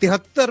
73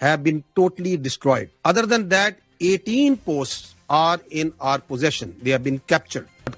have been totally destroyed. Other than that, 18 posts are in our possession. They have been captured.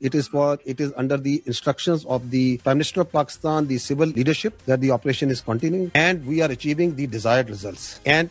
It is under the instructions of the Prime Minister of Pakistan, the civil leadership, that the operation is continuing and we are achieving the desired results. And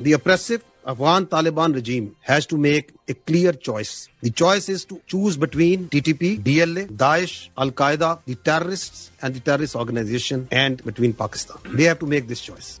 The oppressive Afghan Taliban regime has to make a clear choice. The choice is to choose between TTP, DLA, Daesh, Al-Qaeda, the terrorists and the terrorist organization, and between Pakistan. They have to make this choice.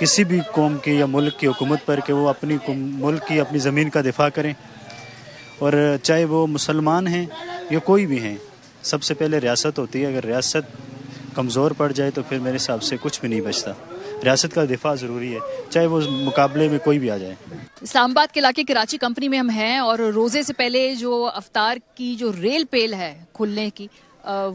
کسی بھی قوم کی یا ملک کی حکومت پر کہ وہ اپنی ملک کی اپنی زمین کا دفاع کریں، اور چاہے وہ مسلمان ہیں یا کوئی بھی ہیں، سب سے پہلے ریاست ہوتی ہے. اگر ریاست کمزور پڑ جائے تو پھر میرے حساب سے کچھ بھی نہیں بچتا. ریاست کا دفاع ضروری ہے، چاہے وہ مقابلے میں کوئی بھی آ جائے. اسلام آباد کے علاقے کراچی کمپنی میں ہم ہیں، اور روزے سے پہلے جو افطار کی جو ریل پیل ہے کھلنے کی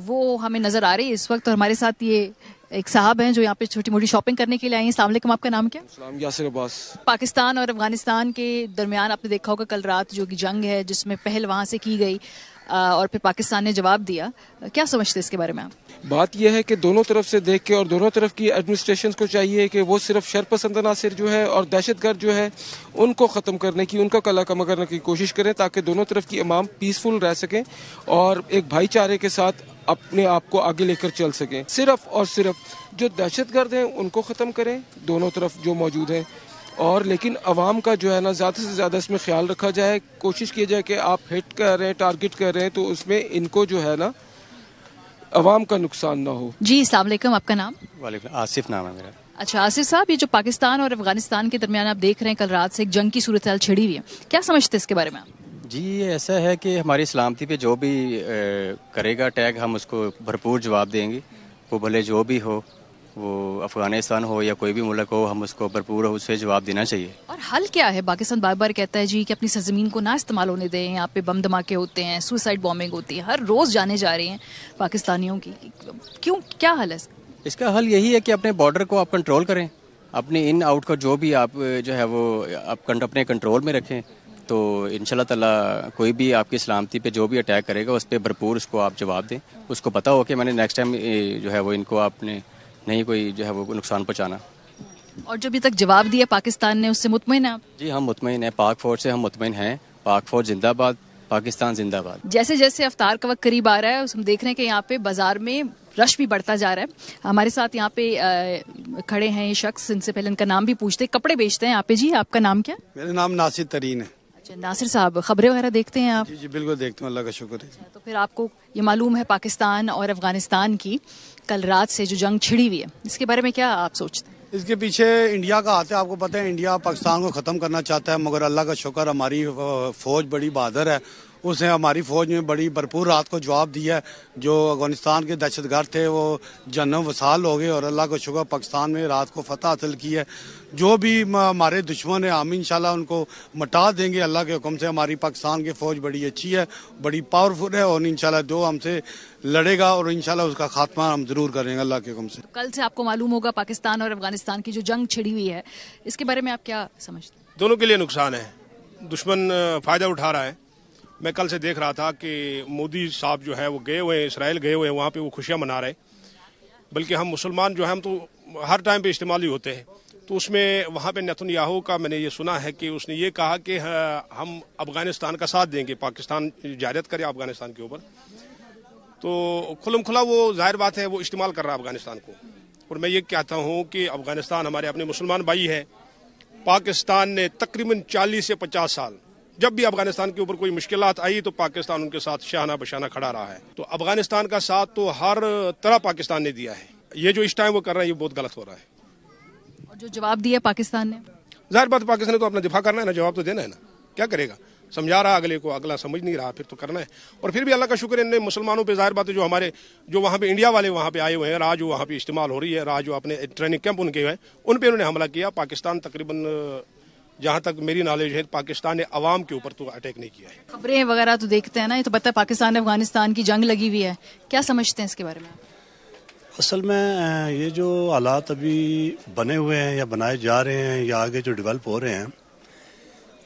وہ ہمیں نظر آ رہی ہے اس وقت. اور ہمارے ساتھ یہ ایک صاحب ہیں جو یہاں پہ چھوٹی موٹی شاپنگ کرنے کے لیے آئے ہیں. السلام علیکم، آپ کا نام کیا؟ اسلام یاسر عباس. پاکستان اور افغانستان کے درمیان آپ نے دیکھا ہوگا کل رات جو کہ جنگ ہے جس میں پہل وہاں سے کی گئی اور پھر پاکستان نے جواب دیا. کیا سمجھتے اس کے بارے میں آپ؟ بات یہ ہے کہ دونوں طرف سے دیکھ کے اور دونوں طرف کی ایڈمنسٹریشن کو چاہیے کہ وہ صرف شرپسند عناصر جو ہے اور دہشت گرد جو ہے ان کو ختم کرنے کی، ان کا کلا کما کرنے کی کوشش کریں تاکہ دونوں طرف کی عوام پیسفل رہ سکیں اور ایک بھائی چارے کے ساتھ اپنے آپ کو آگے لے کر چل سکیں. صرف اور صرف جو دہشت گرد ہیں ان کو ختم کریں دونوں طرف جو موجود ہیں، اور لیکن عوام کا جو ہے نا زیادہ سے زیادہ اس میں خیال رکھا جائے. کوشش کی جائے کہ آپ ہٹ کر رہے ہیں، ٹارگٹ کر رہے ہیں تو اس میں ان کو جو ہے نا عوام کا نقصان نہ ہو. جی السلام علیکم، آپ کا نام؟ وعلیکم، آصف نام ہے میرا. اچھا آصف صاحب، یہ جو پاکستان اور افغانستان کے درمیان آپ دیکھ رہے ہیں کل رات سے ایک جنگ کی صورتحال چھڑی ہوئی ہے، کیا سمجھتے ہیں اس کے بارے میں آپ؟ جی یہ ایسا ہے کہ ہماری سلامتی پہ جو بھی کرے گا اٹیک ہم اس کو بھرپور جواب دیں گے. وہ بھلے جو بھی ہو، وہ افغانستان ہو یا کوئی بھی ملک ہو، ہم اس کو بھرپور اسے جواب دینا چاہیے. اور حل کیا ہے؟ پاکستان بار بار کہتا ہے جی کہ اپنی سرزمین کو نہ استعمال ہونے دیں، یہاں پہ بم دھماکے ہوتے ہیں، سوسائڈ بامبنگ ہوتی ہے، ہر روز جانے جا رہے ہیں پاکستانیوں کی. کیوں، کیا حل ہے اس کا حل یہی ہے کہ اپنے بارڈر کو آپ کنٹرول کریں، اپنے ان آؤٹ کا جو بھی آپ جو ہے وہ آپ اپنے کنٹرول میں رکھیں. تو انشاءاللہ تعالی کوئی بھی آپ کی سلامتی پہ جو بھی اٹیک کرے گا اس پہ بھرپور اس کو آپ جواب دیں. اس کو پتہ ہو کہ میں نے نیکسٹ ٹائم جو ہے وہ ان کو آپ نے نہیں کوئی جو ہے وہ نقصان پہنچانا. اور جو ابھی تک جواب دیا پاکستان نے اس سے مطمئن ہیں آپ؟ جی ہم مطمئن ہیں، پاک فوج سے ہم مطمئن ہیں. پاک فوج زندہ باد، پاکستان زندہ باد. جیسے جیسے افطار کا وقت قریب آ رہا ہے ہم دیکھ رہے ہیں کہ یہاں پہ بازار میں رش بھی بڑھتا جا رہا ہے. ہمارے ساتھ یہاں پہ کھڑے ہیں یہ شخص، ان سے پہلے ان کا نام بھی پوچھتے. کپڑے بیچتے ہیں یہاں پہ. جی آپ کا نام کیا؟ میرا نام ناصر ترین ہے. اچھا ناصر صاحب، خبریں وغیرہ دیکھتے ہیں آپ؟ جی بالکل دیکھتا ہوں، اللہ کا شکر ہے. تو پھر آپ کو یہ معلوم ہے پاکستان اور افغانستان کی کل رات سے جو جنگ چھڑی ہوئی ہے، اس کے بارے میں کیا آپ سوچتے ہیں؟ اس کے پیچھے انڈیا کا ہاتھ ہے. آپ کو پتہ ہے انڈیا پاکستان کو ختم کرنا چاہتا ہے، مگر اللہ کا شکر ہماری فوج بڑی بہادر ہے. اس نے ہماری فوج میں بڑی بھرپور رات کو جواب دیا ہے. جو افغانستان کے دہشت گرد تھے وہ جنم وصال ہو گئے اور اللہ کا شکر پاکستان میں رات کو فتح حاصل کی ہے. جو بھی ہمارے دشمن ہیں ہم انشاءاللہ ان کو مٹا دیں گے اللہ کے حکم سے. ہماری پاکستان کی فوج بڑی اچھی ہے، بڑی پاورفل ہے، اور انشاءاللہ جو ہم سے لڑے گا اور انشاءاللہ اس کا خاتمہ ہم ضرور کریں گے اللہ کے حکم سے. کل سے آپ کو معلوم ہوگا پاکستان اور افغانستان کی جو جنگ چھڑی ہوئی ہے، اس کے بارے میں آپ کیا سمجھتے ہیں؟ دونوں کے لیے نقصان ہے. دشمن فائدہ اٹھا رہا ہے. میں کل سے دیکھ رہا تھا کہ مودی صاحب جو ہے وہ گئے ہوئے ہیں اسرائیل، گئے ہوئے ہیں وہاں پہ، وہ خوشیاں منا رہے. بلکہ ہم مسلمان جو ہیں ہم تو ہر ٹائم پہ استعمال ہی ہوتے ہیں. تو اس میں وہاں پہ نیتن یاہو کا میں نے یہ سنا ہے کہ اس نے یہ کہا کہ ہم افغانستان کا ساتھ دیں گے، پاکستان جارحیت کرے افغانستان کے اوپر. تو کھلم کھلا وہ ظاہر بات ہے وہ استعمال کر رہا ہے افغانستان کو. اور میں یہ کہتا ہوں کہ افغانستان ہمارے اپنے مسلمان بھائی ہے. پاکستان نے تقریباً 40 سے 50 سال جب بھی افغانستان کے اوپر کوئی مشکلات آئی تو پاکستان ان کے ساتھ شانہ بشانہ کھڑا رہا ہے. تو افغانستان کا ساتھ تو ہر طرح پاکستان نے دیا ہے. یہ جو اس ٹائم وہ کر رہے ہیں یہ بہت غلط ہو رہا ہے. اور جو جواب دیا پاکستان نے، ظاہر بات پاکستان نے تو اپنا دفاع کرنا ہے نا، جواب تو دینا ہے نا. کیا کرے گا؟ سمجھا رہا اگلے کو، اگلا سمجھ نہیں رہا، پھر تو کرنا ہے. اور پھر بھی اللہ کا شکر ہے مسلمانوں پہ ظاہر بات ہے جو وہاں پہ انڈیا والے وہاں پہ آئے ہوئے ہیں، راہ جو وہاں پہ استعمال ہو رہی ہے، راہ جو اپنے ٹریننگ کیمپ ان کے ہیں ان پہ انہوں نے حملہ کیا. پاکستان تقریباً جہاں تک میری نالج ہے پاکستان نے عوام کے اوپر تو اٹیک نہیں کیا ہے. خبریں وغیرہ تو دیکھتے ہیں نا، یہ تو پتہ ہے پاکستان افغانستان کی جنگ لگی ہوئی ہے. کیا سمجھتے ہیں اس کے بارے میں؟ اصل میں یہ جو حالات ابھی بنے ہوئے ہیں یا بنائے جا رہے ہیں یا آگے جو ڈیولپ ہو رہے ہیں،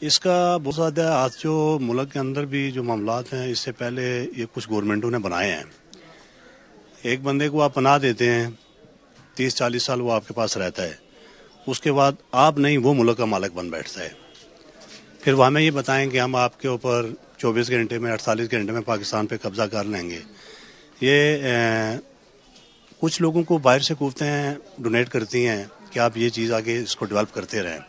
اس کا بہت زیادہ آج جو ملک کے اندر بھی جو معاملات ہیں اس سے پہلے یہ کچھ گورنمنٹوں نے بنائے ہیں. ایک بندے کو آپ پناہ دیتے ہیں، 30-40 سال وہ آپ کے پاس رہتا ہے، اس کے بعد آپ نہیں وہ ملک کا مالک بن بیٹھتا ہے. پھر وہ ہمیں یہ بتائیں کہ ہم آپ کے اوپر 24 گھنٹے میں 48 گھنٹے میں پاکستان پہ قبضہ کر لیں گے. یہ کچھ لوگوں کو باہر سے قوتیں ڈونیٹ کرتی ہیں کہ آپ یہ چیز آگے اس کو ڈیولپ کرتے رہیں.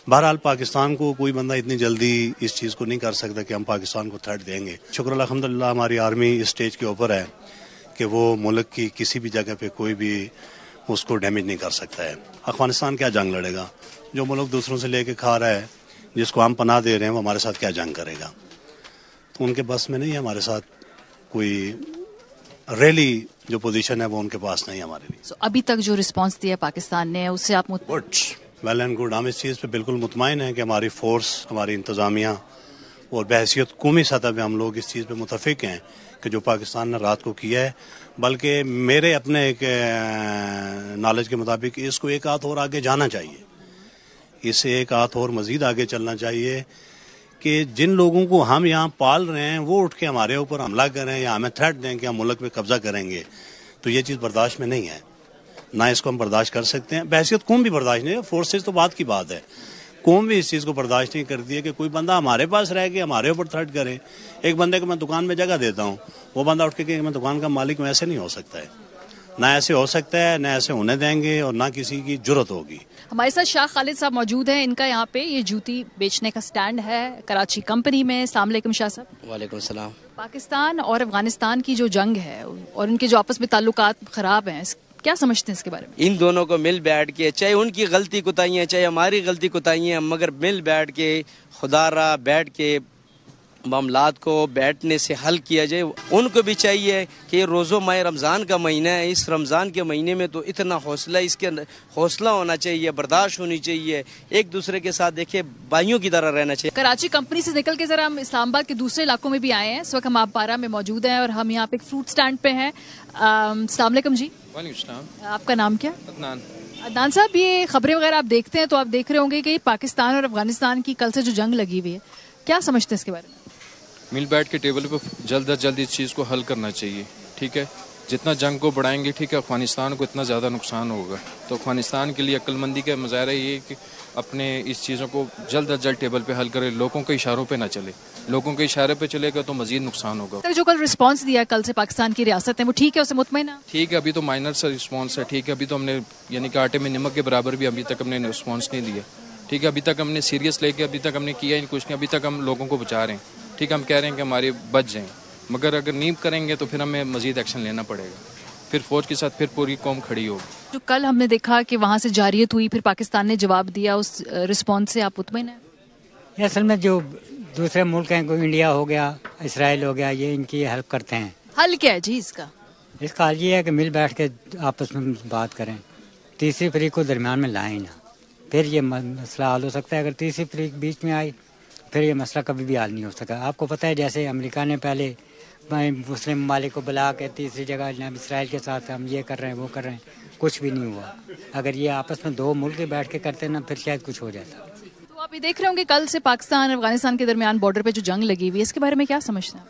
بہرحال پاکستان کو کوئی بندہ اتنی جلدی اس چیز کو نہیں کر سکتا کہ ہم پاکستان کو تھریٹ دیں گے. شکر الحمدللہ ہماری آرمی اس سٹیج کے اوپر ہے کہ وہ ملک کی کسی بھی جگہ پہ کوئی بھی اس کو ڈیمیج نہیں کر سکتا ہے. افغانستان کیا جنگ لڑے گا؟ جو ملک دوسروں سے لے کے کھا رہا ہے، جس کو ہم پناہ دے رہے ہیں، وہ ہمارے ساتھ کیا جنگ کرے گا؟ تو ان کے بس میں نہیں ہے ہمارے ساتھ کوئی ریلی جو پوزیشن ہے وہ ان کے پاس نہیں ہمارے لیے. ابھی تک جو رسپانس دیا پاکستان نے اس سے آپ گڈ، ویل اینڈ گڈ. ہم اس چیز پہ بالکل مطمئن ہیں کہ ہماری فورس، ہماری انتظامیہ اور بحیثیت قومی سطح پہ ہم لوگ اس چیز پہ متفق ہیں کہ جو پاکستان نے رات کو کیا ہے، بلکہ میرے اپنے ایک نالج کے مطابق اس کو ایک ہاتھ اور آگے جانا چاہیے، اس سے ایک ہاتھ اور مزید آگے چلنا چاہیے کہ جن لوگوں کو ہم یہاں پال رہے ہیں وہ اٹھ کے ہمارے اوپر حملہ کریں یا ہمیں تھریٹ دیں کہ ہم ملک پہ قبضہ کریں گے، تو یہ چیز برداشت میں نہیں ہے. نہ اس کو ہم برداشت کر سکتے ہیں. بحیثیت قوم بھی برداشت نہیں ہے، فورسز تو بات کی بات ہے، قوم بھی اس چیز کو برداشت نہیں کرتی ہے کہ کوئی بندہ ہمارے پاس رہ کے ہمارے اوپر تھریٹ کرے. ایک بندے کو میں دکان میں جگہ دیتا ہوں، وہ بندہ اٹھ کے کہ میں دکان کا مالک ہوں، ایسے نہیں ہو سکتا ہے. نہ ایسے ہو سکتا ہے، نہ ایسے ہونے دیں گے، اور نہ کسی کی جرت ہوگی. ہمارے ساتھ شاہ خالد صاحب موجود ہیں. ان کا یہاں پہ یہ جوتی بیچنے کا سٹینڈ ہے کراچی کمپنی میں. السلام علیکم شاہ صاحب. وعلیکم السلام. پاکستان اور افغانستان کی جو جنگ ہے اور ان کے جو آپس میں تعلقات خراب ہیں، کیا سمجھتے ہیں اس کے بارے میں؟ ان دونوں کو مل بیٹھ کے، چاہے ان کی غلطی کوتاہیاں چاہے ہماری غلطی کوتاہیاں، مگر مل بیٹھ کے خدا را بیٹھ کے معاملات کو بیٹھنے سے حل کیا جائے. ان کو بھی چاہیے کہ روزہ ماہ رمضان کا مہینہ ہے، اس رمضان کے مہینے میں تو اتنا حوصلہ، اس کے حوصلہ ہونا چاہیے، برداشت ہونی چاہیے، ایک دوسرے کے ساتھ دیکھے بھائیوں کی طرح رہنا چاہیے. کراچی کمپنی سے نکل کے ذرا ہم اسلام آباد کے دوسرے علاقوں میں بھی آئے ہیں. اس وقت ہم آپ پارہ میں موجود ہیں اور ہم یہاں پہ ایک فروٹ سٹینڈ پہ ہیں. السلام علیکم جی. وعلیکم السلام. آپ کا نام کیا؟ عدنان. عدنان صاحب، یہ خبریں وغیرہ آپ دیکھتے ہیں تو آپ دیکھ رہے ہوں گے کہ پاکستان اور افغانستان کی کل سے جو جنگ لگی ہوئی ہے، کیا سمجھتے ہیں اس کے بارے میں؟ مل بیٹھ کے ٹیبل پہ جلد از جلد اس چیز کو حل کرنا چاہیے. ٹھیک ہے، جتنا جنگ کو بڑھائیں گے، ٹھیک ہے، افغانستان کو اتنا زیادہ نقصان ہوگا. تو افغانستان کے لیے عقل مندی کا مظاہرہ یہ ہے کہ اپنے اس چیزوں کو جلد از جلد ٹیبل پہ حل کرے، لوگوں کے اشاروں پہ نہ چلے. لوگوں کے اشارے پہ چلے گا تو مزید نقصان ہوگا. جو کل رسپانس دیا کل سے پاکستان کی ریاست ہے وہ ٹھیک ہے، اسے مطمئن ہے؟ ٹھیک ہے، ابھی تو مائنر سا رسپانس ہے. ٹھیک ہے، ابھی تو ہم نے یعنی کہ آٹے میں نمک کے برابر بھی ابھی تک ہم نے رسپانس نہیں دیا. ٹھیک ہے، ابھی تک ہم نے سیریس لے کے ابھی تک ہم نے کیا ہی کچھ نہیں. ابھی تک ہم لوگوں کو بچا رہے ہیں. ٹھیک ہے، ہم کہہ رہے ہیں کہ ہمارے بچ جائیں، مگر اگر نہیں کریں گے تو پھر ہمیں مزید ایکشن لینا پڑے گا. پھر فوج کے ساتھ پھر پوری قوم کھڑی ہوگی. جو کل ہم نے دیکھا کہ وہاں سے جاریت ہوئی، پھر پاکستان نے جواب دیا، اس رسپانس سے آپ مطمئن ہیں؟ یہ اصل میں جو دوسرے ملک ہیں، کوئی انڈیا ہو گیا، اسرائیل ہو گیا، یہ ان کی ہیلپ کرتے ہیں. حل کیا ہے جی اس کا؟ اس کا حل یہ ہے کہ مل بیٹھ کے آپس میں بات کریں، تیسری فریق کو درمیان میں لائیں نہ، پھر یہ مسئلہ حل ہو سکتا ہے. اگر تیسری فریق بیچ میں آئی پھر یہ مسئلہ کبھی بھی حل نہیں ہو سکا. آپ کو پتہ ہے جیسے امریکہ نے پہلے مسلم ممالک کو بلا کے تیسری جگہ اسرائیل کے ساتھ ہم یہ کر رہے ہیں وہ کر رہے ہیں، کچھ بھی نہیں ہوا. اگر یہ آپس میں دو ملک بیٹھ کے کرتے نا پھر شاید کچھ ہو جاتا. تو آپ یہ دیکھ رہے ہوں گے کل سے پاکستان اور افغانستان کے درمیان بارڈر پہ جو جنگ لگی ہوئی ہے، اس کے بارے میں کیا سمجھتے ہیں؟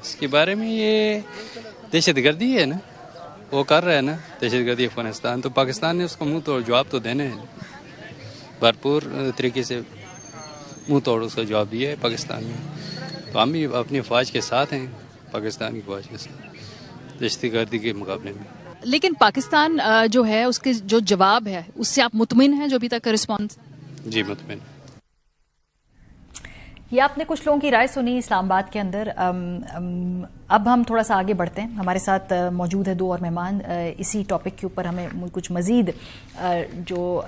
اس کے بارے میں یہ دہشت گردی ہے نا، وہ کر رہا ہے نا دہشت گردی افغانستان. تو پاکستان نے اس کو منہ توڑ جواب تو دینے ہیں، بھرپور طریقے سے منہ توڑ اس کا جواب دیا ہے پاکستان میں. تو ہم بھی اپنی فوج کے ساتھ ہیں، پاکستان کی فوج کے ساتھ دہشت گردی کے مقابلے میں. لیکن پاکستان جو ہے اس کے جو جواب ہے اس سے آپ مطمئن ہیں جو ابھی تک کا رسپانس؟ جی مطمئن. یہ آپ نے کچھ لوگوں کی رائے سنی اسلام آباد کے اندر. اب ہم تھوڑا سا آگے بڑھتے ہیں. ہمارے ساتھ موجود ہے دو اور مہمان. اسی ٹاپک کے اوپر ہمیں کچھ مزید جو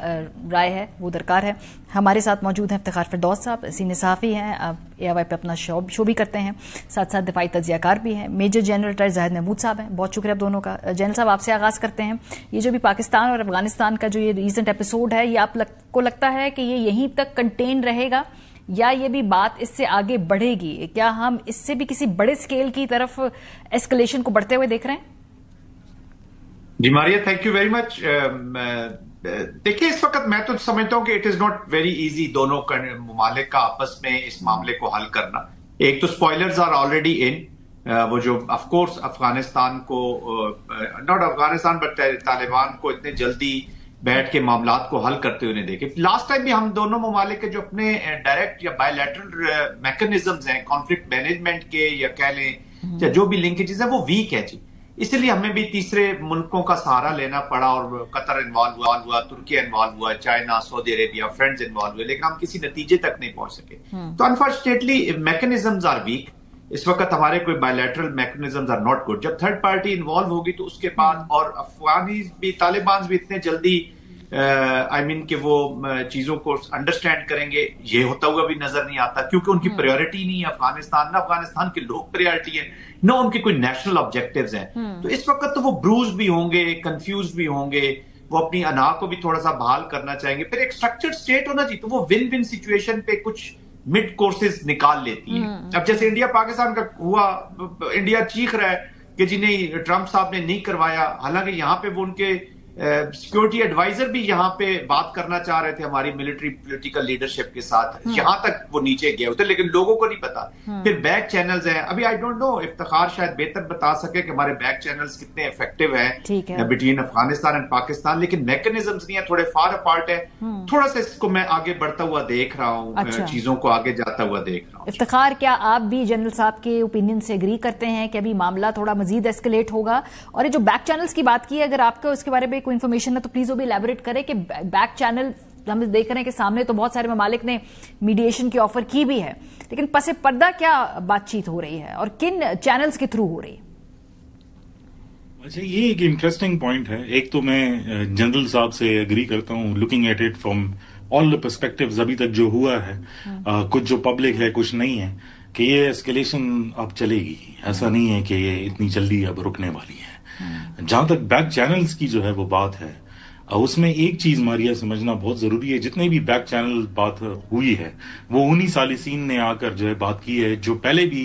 رائے ہے وہ درکار ہے. ہمارے ساتھ موجود ہیں افتخار فردوس صاحب، سینئر صحافی ہیں، اے وائی پہ اپنا شو بھی کرتے ہیں، ساتھ ساتھ دفاعی تجزیہ کار بھی ہیں. میجر جنرل ریٹائر زاہد محمود صاحب ہیں. بہت شکریہ آپ دونوں کا. جنرل صاحب، آپ سے آغاز کرتے ہیں. یہ جو بھی پاکستان اور افغانستان کا جو یہ ریسنٹ ایپیسوڈ ہے، یہ آپ کو لگتا ہے کہ یہ یہیں تک کنٹین رہے گا یا یہ بھی بات اس سے آگے بڑھے گی؟ کیا ہم اس سے بھی کسی بڑے اسکیل کی طرف ایسکلیشن کو بڑھتے ہوئے دیکھ رہے ہیں؟ جی ماریا، تھینک یو ویری مچ. دیکھیے، اس وقت میں تو سمجھتا ہوں کہ it is not very easy دونوں ممالک کا آپس میں اس معاملے کو حل کرنا. ایک تو اسپوائلرز آر آلریڈی ان، وہ جو آف کورس افغانستان کو ناٹ افغانستان بٹ طالبان کو اتنے جلدی بیٹھ کے معاملات کو حل کرتے ہوئے نہیں دیکھے. لاسٹ ٹائم بھی ہم دونوں ممالک کے جو اپنے ڈائریکٹ یا بائی لیٹرل میکنزمز ہیں کانفلکٹ مینجمنٹ کے یا کہہ لیں یا جو بھی لنکیجز ہیں وہ ویک ہے جی. اس لیے ہمیں بھی تیسرے ملکوں کا سہارا لینا پڑا، اور قطر انوالو ہوا، ترکیہ انوالو ہوا، چائنا، سعودی عربیہ، فرینڈز انوالو ہوئے، لیکن ہم کسی نتیجے تک نہیں پہنچ سکے. تو انفارچونیٹلی میکنزمز آر ویک. اس وقت ہمارے کوئی bilateral mechanisms are not good. جب تھرڈ پارٹی انوالو ہوگی تو اس کے بعد, اور افغانی بھی, طالبان بھی اتنے جلدی کہ وہ چیزوں کو انڈرسٹینڈ کریں گے, یہ ہوتا ہوا بھی نظر نہیں آتا, کیونکہ ان کی پریورٹی نہیں ہے افغانستان, نہ افغانستان کے لوگ پریورٹی ہے, نہ ان کے کوئی نیشنل آبجیکٹیوز ہیں. تو اس وقت تو وہ بروز بھی ہوں گے, کنفیوز بھی ہوں گے, وہ اپنی انا کو بھی تھوڑا سا بحال کرنا چاہیں گے. پھر ایک اسٹرکچرڈ اسٹیٹ ہونا چاہیے, تو وہ ون ون سچویشن پہ کچھ مڈ کورسز نکال لیتی ہے. اب جیسے انڈیا پاکستان کا ہوا, انڈیا چیخ رہا ہے کہ جی نہیں ٹرمپ صاحب نے نہیں کروایا, حالانکہ یہاں پہ وہ ان کے سیکورٹی ایڈوائزر بھی یہاں پہ بات کرنا چاہ رہے تھے ہماری ملٹری پولیٹیکل لیڈرشپ کے ساتھ, یہاں تک وہ نیچے گئے ہوتے, لیکن لوگوں کو نہیں پتا. پھر بیک چینلز ہیں, ابھی آئی ڈونٹ نو, افتخار شاید بہتر بتا سکے کہ ہمارے بیک چینلز کتنے افیکٹو ہیں بٹوین افغانستان اینڈ پاکستان, لیکن میکنزمز نہیں ہیں, تھوڑے فار اپارٹ ہے. تھوڑا سا اس کو میں آگے بڑھتا ہوا دیکھ رہا ہوں, چیزوں کو آگے جاتا ہوا دیکھ رہا ہوں. افتخار, کیا آپ بھی جنرل صاحب کے اوپینین سے اگری کرتے ہیں کہ ابھی معاملہ تھوڑا مزید ایسکلیٹ ہوگا؟ اور یہ جو بیک چینلز کی بات کی ہے, اگر آپ کو اس کے بارے میں کوئی انفارمیشن ہے تو پلیز وہ بھی ایلیبوریٹ کریں کہ بیک چینل ہم دیکھ رہے ہیں کہ سامنے تو بہت سارے ممالک نے میڈیشن کی آفر کی بھی ہے, لیکن پس پردہ کیا بات چیت ہو رہی ہے اور کن چینلز کے تھرو ہو رہی ہے؟ اچھا, یہ ایک انٹرسٹنگ پوائنٹ ہے. ایک تو میں جنرل صاحب سے اگری کرتا ہوں, looking at it from all the perspectives ابھی تک جو ہوا ہے, کچھ جو پبلک ہے کچھ نہیں ہے, کہ یہ ایسکیلیشن اب چلے گی, ایسا نہیں ہے کہ یہ اتنی جلدی اب رکنے والی ہے. جہاں تک بیک چینلز کی جو ہے وہ بات ہے, اس میں ایک چیز ماریا سمجھنا بہت ضروری ہے. جتنے بھی بیک چینل بات ہوئی ہے وہ انہی سالسین نے آ کر جو ہے بات کی ہے جو پہلے بھی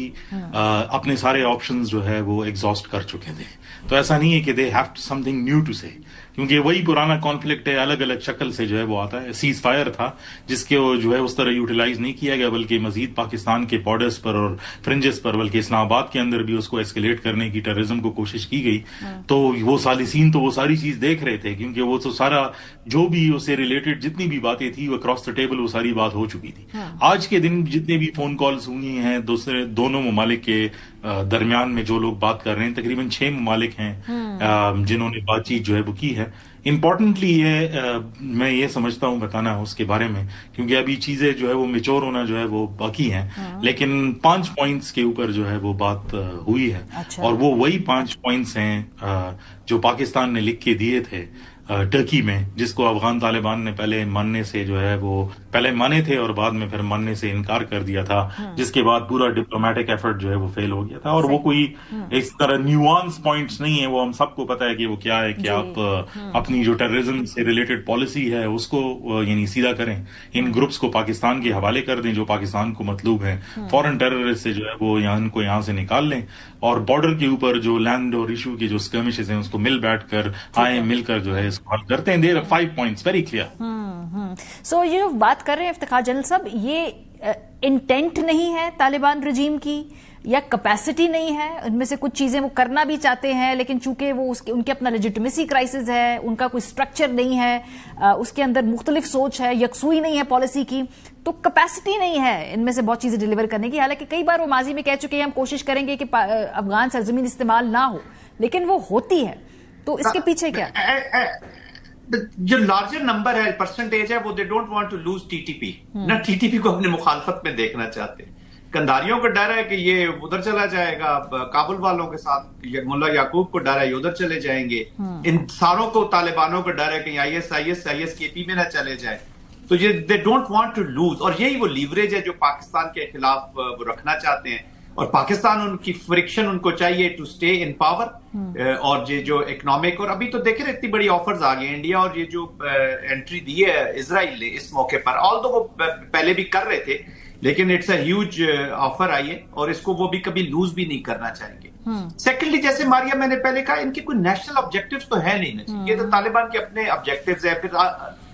اپنے سارے آپشنز جو ہے وہ ایگزاسٹ کر چکے تھے. تو ایسا نہیں ہے کہ they have something new to say, کیونکہ وہی پرانا کانفلکٹ ہے, الگ الگ شکل سے جو ہے وہ آتا ہے. سیز فائر تھا جس کے جو ہے اس طرح یوٹیلائز نہیں کیا گیا, بلکہ مزید پاکستان کے بارڈرز پر اور فرنجز پر, بلکہ اسلام آباد کے اندر بھی اس کو ایسکیلیٹ کرنے کی, ٹیررزم کو کوشش کی گئی. تو وہ سالسین تو وہ ساری چیز دیکھ رہے تھے, کیونکہ وہ تو سارا جو بھی اس سے ریلیٹڈ جتنی بھی باتیں تھی وہ اکراس دا ٹیبل وہ ساری بات ہو چکی تھی. آج کے دن جتنے بھی فون کالز ہوئی ہیں دونوں ممالک کے درمیان میں جو لوگ بات کر رہے ہیں, تقریباً 6 ممالک ہیں جنہوں نے بات چیت جو ہے وہ کی ہے. امپورٹنٹلی یہ میں یہ سمجھتا ہوں بتانا اس کے بارے میں, کیونکہ ابھی چیزیں جو ہے وہ میچور ہونا جو ہے وہ باقی ہیں, لیکن 5 پوائنٹس کے اوپر جو ہے وہ بات ہوئی ہے. اور وہ وہی 5 پوائنٹس ہیں جو پاکستان نے لکھ کے دیے تھے ٹرکی میں, جس کو افغان طالبان نے پہلے ماننے سے جو ہے وہ پہلے مانے تھے اور بعد میں پھر ماننے سے انکار کر دیا تھا, جس کے بعد پورا ڈپلومیٹک ایفرٹ جو ہے وہ فیل ہو گیا تھا. اور وہ کوئی اس طرح نیوانس پوائنٹس نہیں ہے, وہ ہم سب کو پتا ہے کہ وہ کیا ہے, کہ آپ اپنی جو ٹیررزم سے ریلیٹڈ پالیسی ہے اس کو یعنی سیدھا کریں, ان گروپس کو پاکستان کے حوالے کر دیں جو پاکستان کو مطلوب ہیں, فورن ٹیررسٹ سے جو ہے وہ ان کو یہاں سے نکال لیں, اور بارڈر کے اوپر جو لینڈ اور ایشو کے جو اسکرمشز ہیں اس کو مل بیٹھ کر آئیں, مل کر جو ہے اس کو حل کرتے ہیں. دیر 5 points ویری کلیئر. سو یہ جو بات کر رہے ہیں افتخار جنرل صاحب, یہ انٹینٹ نہیں ہے طالبان رجیم کی یا کیپیسٹی نہیں ہے؟ ان میں سے کچھ چیزیں وہ کرنا بھی چاہتے ہیں, لیکن چونکہ وہ ان کے اپنا لیجیٹمیسی کرائسس ہے, ان کا کوئی سٹرکچر نہیں ہے, اس کے اندر مختلف سوچ ہے, یکسوئی نہیں ہے پالیسی کی, تو کیپیسٹی نہیں ہے ان میں سے بہت چیزیں ڈیلیور کرنے کی. حالانکہ کئی بار وہ ماضی میں کہہ چکے ہیں ہم کوشش کریں گے کہ افغان سرزمین استعمال نہ ہو, لیکن وہ ہوتی ہے. تو اس کے پیچھے کیا جو لارجر نمبر ہے, پرسنٹیج ہے, وہ they don't want to lose T T P, نہ ٹی ٹی پی کو اپنے مخالفت میں دیکھنا چاہتے. کندھاریوں کو ڈر ہے کہ یہ ادھر چلا جائے گا, کابل والوں کے ساتھ ملا یعقوب کو ڈر ہے یہ ادھر چلے جائیں گے, ان ساروں کو طالبانوں کو ڈر ہے کہ آئی ایس کے پی میں نہ چلے جائے. تو یہ they don't want to lose, اور یہی وہ لیوریج ہے جو پاکستان کے خلاف وہ رکھنا چاہتے ہیں. اور پاکستان ان کی فرکشن ان کو چاہیے ٹو سٹے ان پاور, اور یہ جو اکنامک, اور ابھی تو دیکھیں اتنی بڑی آفرز آ گئی انڈیا, اور یہ جو انٹری دی ہے اسرائیل نے اس موقع پر, آلدو وہ پہلے بھی کر رہے تھے, لیکن اٹس اے ہیوج آفر آئی ہے, اور اس کو وہ بھی کبھی لوز بھی نہیں کرنا چاہیں گے. سیکنڈلی, جیسے ماریا میں نے پہلے کہا, ان کے کوئی نیشنل آبجیکٹیوز تو ہے نہیں, یہ تو طالبان کے اپنے آبجیکٹیوز ہیں, پھر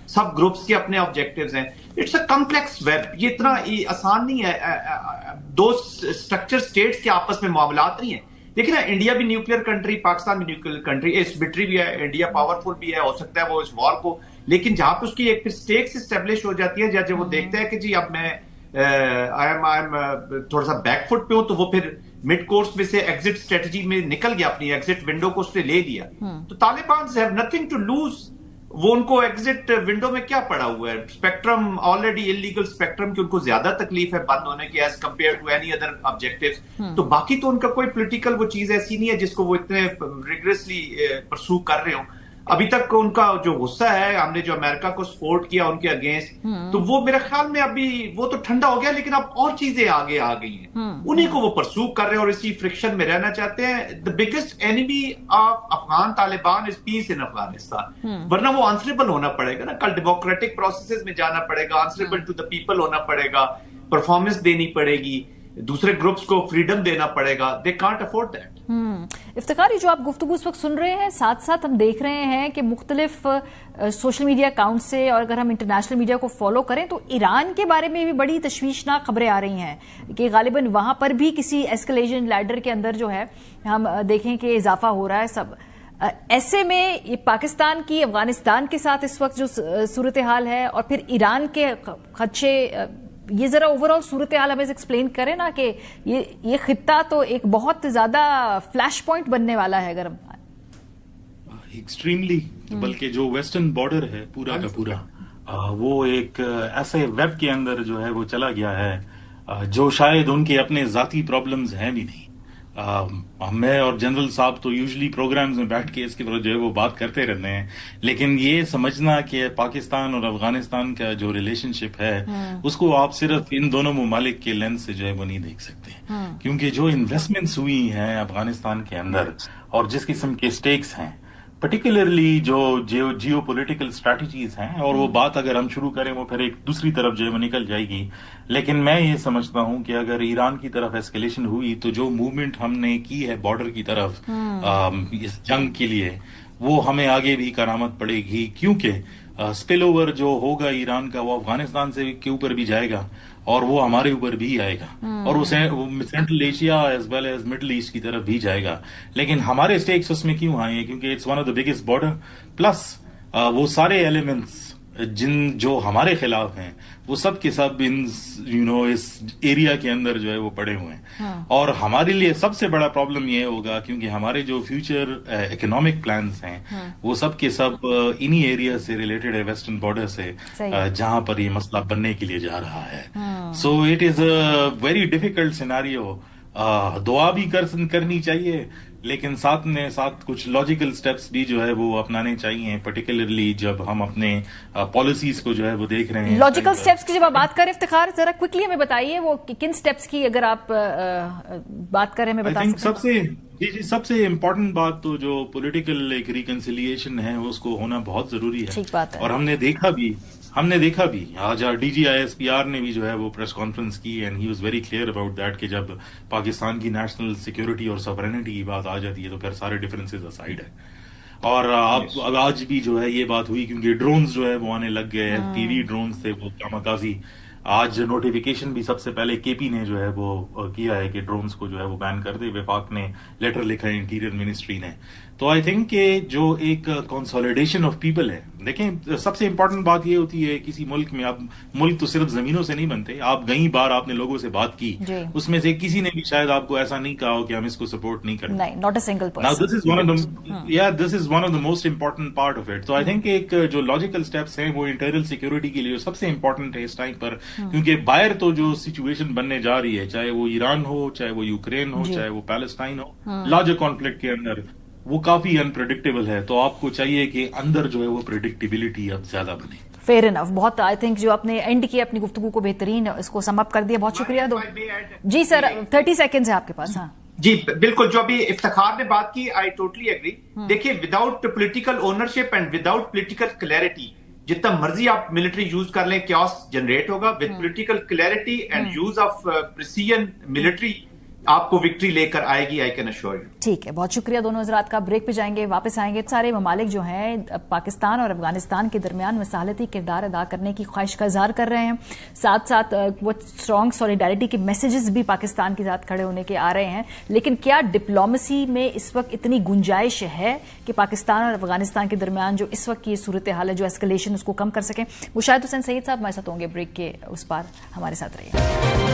سب گروپس کے اپنے آبجیکٹیوز ہیں. اٹس اے کمپلیکس ویب, یہ اتنا آسان نہیں ہے. دو اسٹرکچر اسٹیٹس کے آپس میں معاملات نہیں ہیں. دیکھیں نا, انڈیا بھی نیوکلیر کنٹری, پاکستان بھی نیوکلیر کنٹری, اسبٹری بھی ہے, انڈیا پاورفل بھی ہے, ہو سکتا ہے وہ اس وار کو, لیکن جہاں پہ اس کی ایک پھر اسٹیکس اسٹیبلش ہو جاتی ہے, جب وہ دیکھتا ہے کہ جی اب میں تھوڑا سا بیک فٹ پہ ہوں, تو وہ پھر مڈ کورس میں سے ایگزٹ اسٹریٹجی میں نکل گیا, اپنی ایگزٹ ونڈو کو اس نے لے لیا. تو Taliban have nothing to lose, وہ ان کو ایگزٹ ونڈو میں کیا پڑا ہوا ہے؟ اسپیکٹرم آلریڈی انلیگل اسپیکٹرم کی ان کو زیادہ تکلیف ہے بند ہونے کی as compared to any other objectives. تو باقی تو ان کا کوئی پولیٹیکل وہ چیز ایسی نہیں ہے جس کو وہ اتنے ریگریسلی پرسو کر رہے ہوں. ابھی تک ان کا جو غصہ ہے، ہم نے جو امریکہ کو سپورٹ کیا ان کے اگینسٹ، تو وہ میرے خیال میں ابھی وہ تو ٹھنڈا ہو گیا، لیکن اب اور چیزیں آگے آ گئی ہیں، انہیں کو وہ پرسو کر رہے ہیں اور اسی فرکشن میں رہنا چاہتے ہیں. The biggest enemy of Afghan Taliban is peace in Afghanistan. ورنہ وہ آنسریبل ہونا پڑے گا نا، کل ڈیموکریٹک پروسیسز میں جانا پڑے گا، آنسریبل ٹو دا پیپل ہونا پڑے گا، پرفارمنس دینی پڑے گی، دوسرے گروپس کو فریڈم دینا پڑے گا. They can't afford that. Iftikhar, یہ جو آپ گفتگو اس وقت سن رہے ہیں، ساتھ ساتھ ہم دیکھ رہے ہیں کہ مختلف سوشل میڈیا اکاؤنٹ سے، اور اگر ہم انٹرنیشنل میڈیا کو فالو کریں تو ایران کے بارے میں بھی بڑی تشویشناک خبریں آ رہی ہیں کہ غالباً وہاں پر بھی کسی ایسکلیشن لیڈر کے اندر جو ہے ہم دیکھیں کہ اضافہ ہو رہا ہے. سب ایسے میں یہ پاکستان کی افغانستان کے ساتھ اس وقت جو صورتحال ہے اور پھر ایران کے خدشے، یہ ذرا اوور آل صورتحال ہمیں ایکسپلین کریں نا کہ یہ خطہ تو ایک بہت زیادہ فلیش پوائنٹ بننے والا ہے اگر ایکسٹریملی. بلکہ جو ویسٹرن بارڈر ہے پورا کا پورا، وہ ایک ایسے ویب کے اندر جو ہے وہ چلا گیا ہے جو شاید ان کے اپنے ذاتی پرابلمز ہیں بھی نہیں. میں اور جنرل صاحب تو یوزلی پروگرامز میں بیٹھ کے اس کے جو ہے وہ بات کرتے رہتے ہیں، لیکن یہ سمجھنا کہ پاکستان اور افغانستان کا جو ریلیشن شپ ہے اس کو آپ صرف ان دونوں ممالک کے لینس سے جو ہے وہ نہیں دیکھ سکتے، کیونکہ جو انویسٹمنٹس ہوئی ہیں افغانستان کے اندر اور جس قسم کے سٹیکس ہیں، پرٹیکولرلی جو جیو پولیٹیکل اسٹریٹجیز ہیں، اور وہ بات اگر ہم شروع کریں وہ پھر ایک دوسری طرف جو ہے وہ نکل جائے گی. لیکن میں یہ سمجھتا ہوں کہ اگر ایران کی طرف ایسکیلیشن ہوئی تو جو موومنٹ ہم نے کی ہے بارڈر کی طرف اس جنگ کے لیے، وہ ہمیں آگے بھی کرامت پڑے گی، کیونکہ اسپل اوور جو ہوگا ایران کا وہ افغانستان سے کے اوپر بھی جائے گا اور وہ ہمارے اوپر بھی آئے گا، اور وہ Central Asia as well as Middle East کی طرف بھی جائے گا. لیکن ہمارے اسٹیکس اس میں کیوں آئے ہیں؟ کیونکہ it's one of the biggest border, plus وہ سارے ایلیمنٹس جو ہمارے خلاف ہیں وہ سب کے سب اس ایریا کے اندر جو ہے وہ پڑے ہوئے ہیں. اور ہمارے لیے سب سے بڑا پرابلم یہ ہوگا کیونکہ ہمارے جو فیوچر اکنامک پلانز ہیں وہ سب کے سب انہی ایریا سے ریلیٹڈ ہے، ویسٹرن بارڈر سے، جہاں پر یہ مسئلہ بننے کے لیے جا رہا ہے. So it is a very difficult scenario. دعا بھی کرنی چاہیے، لیکن ساتھ میں ساتھ کچھ لاجیکل سٹیپس بھی جو ہے وہ اپنانے چاہیے، پرٹیکولرلی جب ہم اپنے پالیسیز کو جو ہے وہ دیکھ رہے ہیں. لاجیکل سٹیپس کی جب آپ بات کریں افتخار، ذرا کوئکلی ہمیں بتائیے وہ کن سٹیپس کی اگر آپ بات کریں ہمیں بتا سکتے. سب سے امپورٹنٹ بات تو جو پولیٹیکل ایک ریکنسیلیشن ہے اس کو ہونا بہت ضروری ہے. ٹھیک بات ہے. اور ہم نے دیکھا بھی آج D G I S P R نے بھی جو ہے وہ پریس کانفرنس کی، and he was very clear about that کہ جب پاکستان کی نیشنل سیکورٹی اور سورینٹی کی بات آ جاتی ہے تو پھر سارے ڈفرینسز اسائڈ ہے. اور اب آج بھی جو ہے یہ بات ہوئی کیونکہ ڈرونز جو ہے وہ آنے لگ گئے، ٹی وی ڈرونز تھے وہ کامکازی. آج نوٹیفیکیشن بھی سب سے پہلے کے پی نے جو ہے وہ کیا ہے کہ ڈرونز کو جو ہے وہ بین کر دے. وفاق نے لیٹر لکھا ہے انٹیریئر منسٹری نے. تو آئی تھنک کہ جو ایک کنسالیڈیشن آف پیپل ہے، دیکھیں سب سے امپورٹنٹ بات یہ ہوتی ہے کسی ملک میں، اب ملک تو صرف زمینوں سے نہیں بنتے، آپ کئی بار آپ نے لوگوں سے بات کی، اس میں سے کسی نے بھی شاید آپ کو ایسا نہیں کہا ہو کہ ہم اس کو سپورٹ نہیں کرتے. Not a single person. This is one of the most important part of it. تو آئی تھنک ایک جو لاجیکل اسٹیپس ہیں وہ انٹرنل سیکورٹی کے لیے سب سے امپورٹنٹ ہے اس ٹائم پر، کیونکہ باہر تو جو سچویشن بننے جا رہی ہے، چاہے وہ ایران ہو، چاہے وہ یوکرین ہو، چاہے وہ پیلسٹائن ہو، لارجر کانفلکٹ کے اندر وہ کافی انپریڈکٹیبل ہے. تو آپ کو چاہیے کہ اندر جو ہے وہ پریڈکٹیبلٹی اب زیادہ بنے. Fair enough. بہت آئی تھنک جو آپ نے اینڈ کیا اپنی گفتگو کو بہترین اس کو سم اپ کر دیا. بہت شکریہ. جی سر 30 سیکنڈز ہے آپ کے پاس. ہاں جی بالکل، جو ابھی افتخار نے بات کی آئی ٹوٹلی ایگری. دیکھیے without political ownership and without political clarity جتنا مرضی آپ ملٹری یوز کر لیں کیوس جنریٹ ہوگا. With political clarity and use of precision military آپ کو وکٹری لے کر آئے گی. I can assure you. ٹھیک ہے، بہت شکریہ دونوں حضرات کا. بریک پہ جائیں گے، واپس آئیں گے. سارے ممالک جو ہیں پاکستان اور افغانستان کے درمیان مصالحتی کردار ادا کرنے کی خواہش کا اظہار کر رہے ہیں، ساتھ ساتھ وہ اسٹرانگ سولیڈیرٹی کے میسیجز بھی پاکستان کے ساتھ کھڑے ہونے کے آ رہے ہیں. لیکن کیا ڈپلومیسی میں اس وقت اتنی گنجائش ہے کہ پاکستان اور افغانستان کے درمیان جو اس وقت کی صورتحال ہے، جو ایسکلیشن، اس کو کم کر سکیں؟ مشاہد حسین سعید صاحب ہمارے ساتھ ہوں گے بریک کے اس پار. ہمارے ساتھ رہیے.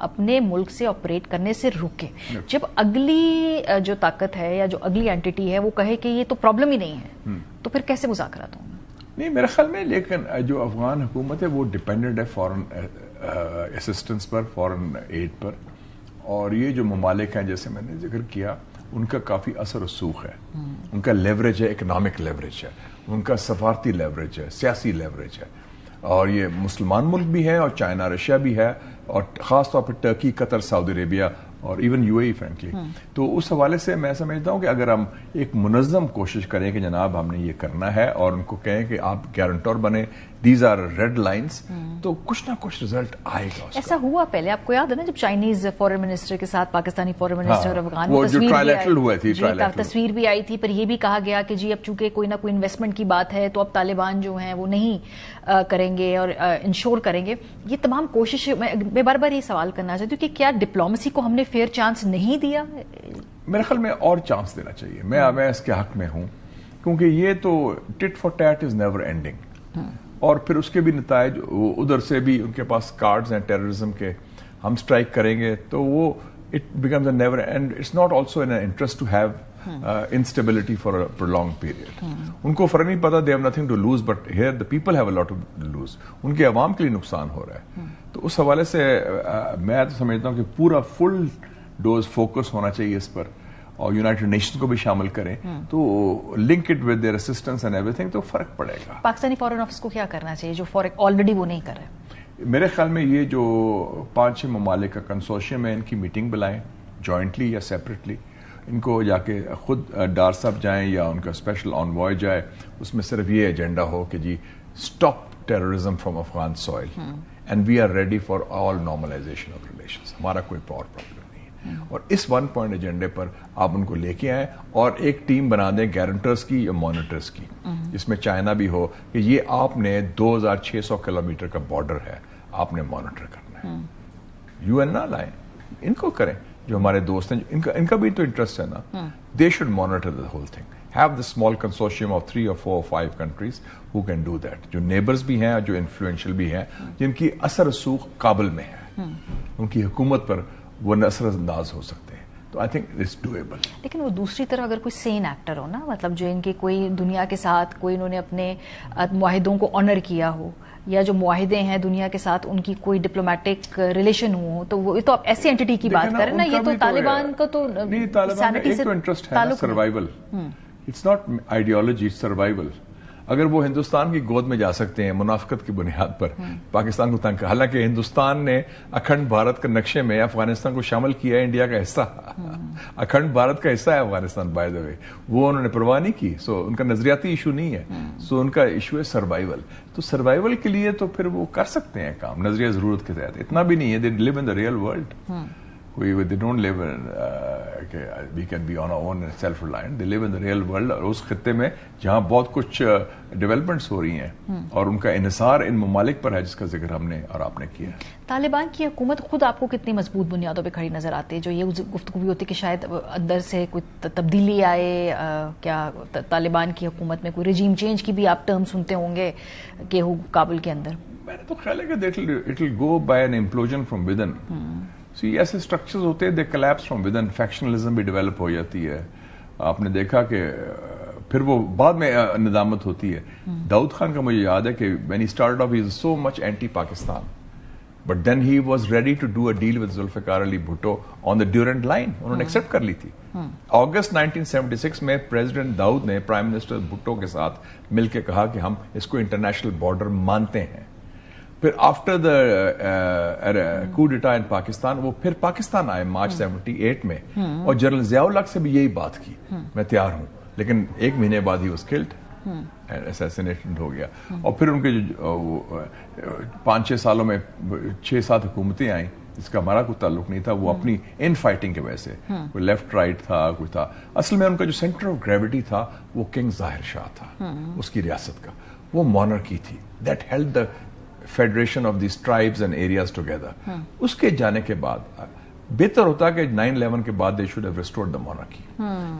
اپنے ملک سے آپریٹ کرنے سے روکے. جب اگلی جو طاقت ہے یا جو اگلی اینٹی ہے وہ کہے کہ یہ تو پرابلم ہی نہیں ہے, تو پھر کیسے مذاکرات ہوں گے؟ نہیں میرے خیال میں, لیکن جو افغان حکومت ہے وہ ڈپینڈنٹ ہے فارن اسسٹنس پر, فارن ایڈ پر, اور یہ جو ممالک ہیں جیسے میں نے ذکر کیا ان کا کافی اثر رسوخ ہے, ان کا لیوریج ہے, اکنامک لیوریج ہے, ان کا سفارتی لیوریج ہے, سیاسی لیوریج ہے, اور یہ مسلمان ملک بھی ہے اور چائنا رشیا بھی ہے, اور خاص طور پر ٹرکی, قطر, سعودی عربیہ اور even you a E frankly. تو اس حوالے سے میں سمجھتا ہوں کہ اگر ہم ایک منظم کوشش کریں کہ جناب ہم نے یہ کرنا ہے اور ان کو کہیں کہ آپ گارنٹور بنے, دیز آر ریڈ لائنس, تو کچھ نہ کچھ رزلٹ آئے گا. ایسا ہوا پہلے, آپ کو یاد ہے نا جب چائنیز فارن منسٹر کے ساتھ پاکستانی فارن منسٹر اور افغان تصویر بھی آئی تھی, پر یہ بھی کہا گیا کہ جی اب چونکہ کوئی نہ کوئی انویسٹمنٹ کی بات ہے تو اب طالبان جو ہیں وہ نہیں کریں گے اور انشور کریں گے. یہ تمام کوشش, میں بار بار یہ سوال کرنا چاہتی ہوں کہ کیا ڈپلومیسی کو ہم نے فیئر چانس نہیں دیا؟ میرے خیال میں اور چانس دینا چاہیے. میں اس کے حق میں ہوں, کیونکہ یہ تو tit for tat is never ending, اور پھر اس کے بھی نتائج ادھر سے بھی ان کے پاس کارڈز ہیں ٹیررزم کے, ہم سٹرائک کریں گے تو وہ it becomes a never end. It's not also in interest to have instability for a prolonging period. ان کو فرق نہیں پتا, they have nothing to lose, but here the people have a lot to lose. ان کے عوام کے لیے نقصان ہو رہا ہے. تو اس حوالے سے میں تو سمجھتا ہوں کہ پورا فل ڈوز فوکس ہونا چاہیے اس پر, اور یونائٹڈ نیشنز کو بھی شامل کریں, تو link it with their assistance and everything, تو فرق پڑے گا. پاکستانی فارن آفس کو کیا کرنا چاہیے جو آلریڈی وہ نہیں کر رہے؟ میرے خیال میں یہ جو 5-6 ممالک کا کنسورشیم ہے, ان کی میٹنگ بلائیں جوائنٹلی یا سیپریٹلی, ان کو جا کے خود ڈار صاحب جائیں یا ان کا اسپیشل آنوائے جائے, اس میں صرف یہ ایجنڈا ہو کہ جی stop terrorism from Afghan soil and we are ready for all normalization of relations. ہمارا کوئی اور پرابلم نہیں ہے, اور اس 1 پوائنٹ ایجنڈے پر آپ ان کو لے کے آئیں اور ایک ٹیم بنا دیں گارنٹرز کی یا مانیٹرز کی, جس میں چائنا بھی ہو کہ یہ آپ نے 2600 کلومیٹر کا بارڈر ہے, آپ نے مانیٹر کرنا ہے. یو این نہ لائیں, ان کو کریں جو ہمارے دوست ہیں, ان کا بھی تو انٹرسٹ ہے نا. They should monitor the whole thing, have the small consortium of 3 or 4 or 5 countries who can do that, جو نیبرز بھی ہیں, جو انفلوئنشل بھی ہیں, جن کی اثر رسوخ قابل میں ہے, ان کی حکومت پر وہ اثر انداز ہو سکتے ہیں. تو آئی تھنک اٹس ڈویبل. لیکن وہ دوسری طرح اگر کوئی سین ایکٹر ہو نا, مطلب جو ان کے کوئی دنیا کے ساتھ کوئی انہوں نے اپنے معاہدوں کو آنر کیا ہو, یا جو معاہدے ہیں دنیا کے ساتھ ان کی کوئی ڈپلومیٹک ریلیشن ہو, تو وہ تو آپ ایسی اینٹی کی بات کریں نا. یہ تو طالبان کو تو ایک تو انٹرسٹ ہے survival, it's not ideology, it's survival. اگر وہ ہندوستان کی گود میں جا سکتے ہیں منافقت کی بنیاد پر پاکستان کو تنگ کر, حالانکہ ہندوستان نے اکھنڈ بھارت کے نقشے میں افغانستان کو شامل کیا ہے, انڈیا کا حصہ, اکھنڈ بھارت کا حصہ ہے افغانستان بائی دا وے, وہ انہوں نے پرواہ نہیں کی. سو ان کا نظریاتی ایشو نہیں ہے, سو ان کا ایشو ہے سروائیول. تو سروائیول کے لیے تو پھر وہ کر سکتے ہیں کام نظریہ ضرورت کے تحت, اتنا بھی نہیں ہے. They live in the real world. They don't live in we can be on our own and self-reliant. They live in the real world, اور اس خطے میں جہاں بہت کچھ ڈیولپمنٹس ہو رہی ہیں, اور ان کا انحصار ان ممالک پر ہے جس کا ذکر ہم نے اور آپ نے کیا. طالبان کی حکومت خود آپ کو کتنی مضبوط بنیادوں پہ کھڑی نظر آتی ہے؟ جو یہ گفتگو بھی ہوتی ہے کہ شاید اندر سے کوئی تبدیلی آئے, کیا طالبان کی حکومت میں کوئی رجیم چینج کی بھی آپ ٹرم سنتے ہوں گے کہ ہو کابل کے اندر؟ میں نے تو خیال ہے کہ it will go by an implosion from within. ایسے اسٹرکچرز ہوتے ہیں, دے کلیپس فرام ود ان, فیکشنلزم بھی ڈیولپ ہو جاتی ہے. آپ نے دیکھا کہ پھر وہ بعد میں ندامت ہوتی ہے. داؤد خان کا مجھے یاد ہے کہ when he started off he was so much anti Pakistan, but then he was ready to do a deal with Zulfikar Ali Bhutto on the Durand line. انہوں نے ایکسپٹ کر لی تھی. اگست 1976 میں پریزیڈنٹ داؤد نے پرائم منسٹر بھٹو کے ساتھ مل کے کہا کہ ہم اس کو انٹرنیشنل بارڈر مانتے ہیں. پھر آفٹر دا کو ڈیٹا ان پاکستان وہ پھر پاکستان آئے مارچ 78 میں, اور جنرل ضیاء الحق سے بھی یہی بات کی, میں تیار ہوں, لیکن 1 مہینے بعد ہی واز کلڈ, اسیسینیٹڈ ہو گیا. اور پھر ان کے جو 5-6 سالوں میں 6-7 حکومتیں آئیں جس کا ہمارا کوئی تعلق نہیں تھا, وہ اپنی ان فائٹنگ کی وجہ سے, کوئی لیفٹ رائٹ تھا, کوئی تھا. اصل میں ان کا جو سینٹر آف گریوٹی تھا وہ کنگ ظاہر شاہ تھا, اس کی ریاست کا, وہ مونرکی تھی. That held the federation of these tribes and areas together. اس کے جانے کے بعد بہتر ہوتا کہ 9/11 کے بعد دے شوڈ ہیو ریسٹورڈ دا مونارکی.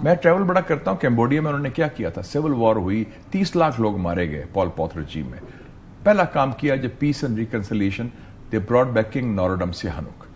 میں ٹریول بڑا کرتا ہوں, کیمبوڈیا میں انہوں نے کیا کیا تھا, سول وار ہوئی, 30 لاکھ لوگ مارے گئے پال پوت رجیم میں. پہلا کام کیا جب peace and reconciliation, they brought back king Norodom Sihanouk.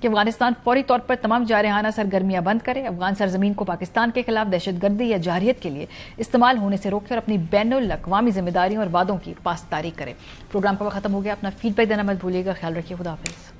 کہ افغانستان فوری طور پر تمام جارحانہ سرگرمیاں بند کرے، افغان سرزمین کو پاکستان کے خلاف دہشت گردی یا جارحیت کے لیے استعمال ہونے سے روکے اور اپنی بین الاقوامی ذمہ داریوں اور وعدوں کی پاسداری کرے۔ پروگرام کا وقت ختم ہو گیا، اپنا فیڈ بیک دینا مت بھولیے گا، خیال رکھیے، خدا حافظ۔